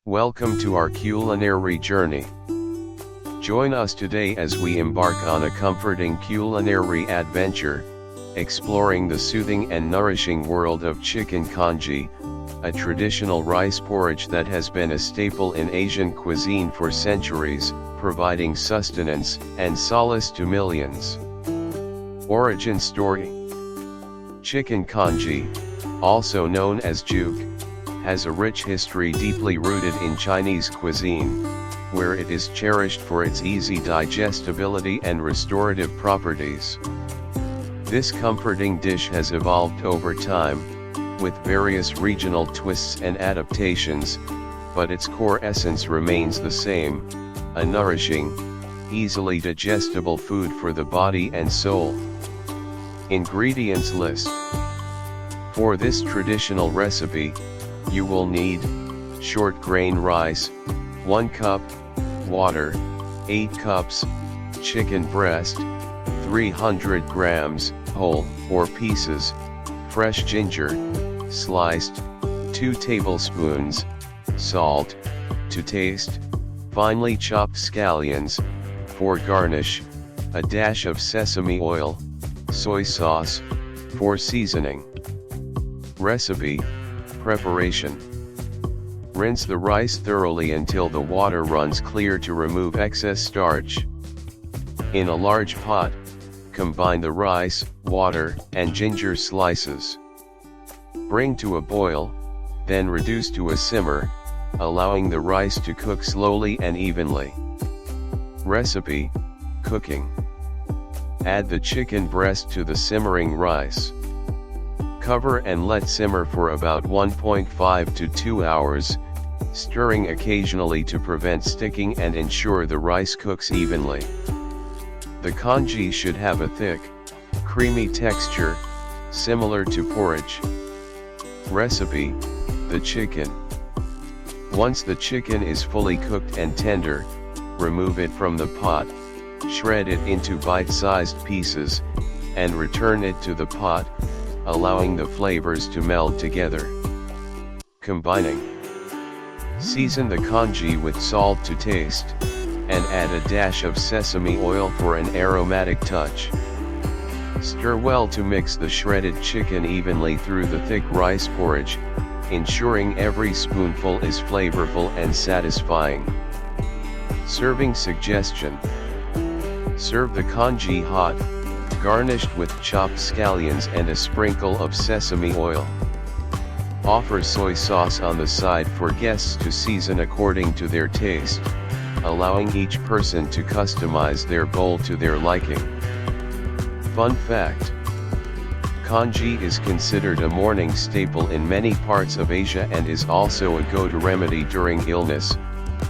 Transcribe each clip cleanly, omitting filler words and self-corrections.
Welcome to our culinary journey. Join us today as we embark on a comforting culinary adventure, exploring the soothing and nourishing world of chicken congee, a traditional rice porridge that has been a staple in Asian cuisine for centuries, providing sustenance and solace to millions. Origin story: chicken congee, also known as juke, has a rich history deeply rooted in Chinese cuisine, where it is cherished for its easy digestibility and restorative properties. This comforting dish has evolved over time, with various regional twists and adaptations, but its core essence remains the same: a nourishing, easily digestible food for the body and soul. Ingredients list. For this traditional recipe, you will need short grain rice, 1 cup, water, 8 cups, chicken breast, 300 grams, whole or pieces, fresh ginger, sliced, 2 tablespoons, salt, to taste, finely chopped scallions, for garnish, a dash of sesame oil, soy sauce, for seasoning. Recipe. Preparation. Rinse the rice thoroughly until the water runs clear to remove excess starch. In a large pot, combine the rice, water, and ginger slices. Bring to a boil, then reduce to a simmer, allowing the rice to cook slowly and evenly. Recipe. Cooking. Add the chicken breast to the simmering rice. Cover and let simmer for about 1.5 to 2 hours, stirring occasionally to prevent sticking and ensure the rice cooks evenly. The congee should have a thick, creamy texture, similar to porridge. Recipe. The chicken. Once the chicken is fully cooked and tender, remove it from the pot, shred it into bite-sized pieces, and return it to the pot, allowing the flavors to meld together. Combining. Season the congee with salt to taste, and add a dash of sesame oil for an aromatic touch. Stir well to mix the shredded chicken evenly through the thick rice porridge, ensuring every spoonful is flavorful and satisfying. Serving suggestion. Serve the congee hot, garnished with chopped scallions and a sprinkle of sesame oil. Offer soy sauce on the side for guests to season according to their taste, allowing each person to customize their bowl to their liking. Fun fact: congee is considered a morning staple in many parts of Asia and is also a go-to remedy during illness,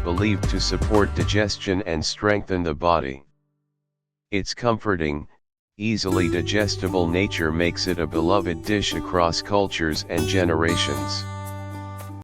believed to support digestion and strengthen the body. Its comforting, easily digestible nature makes it a beloved dish across cultures and generations.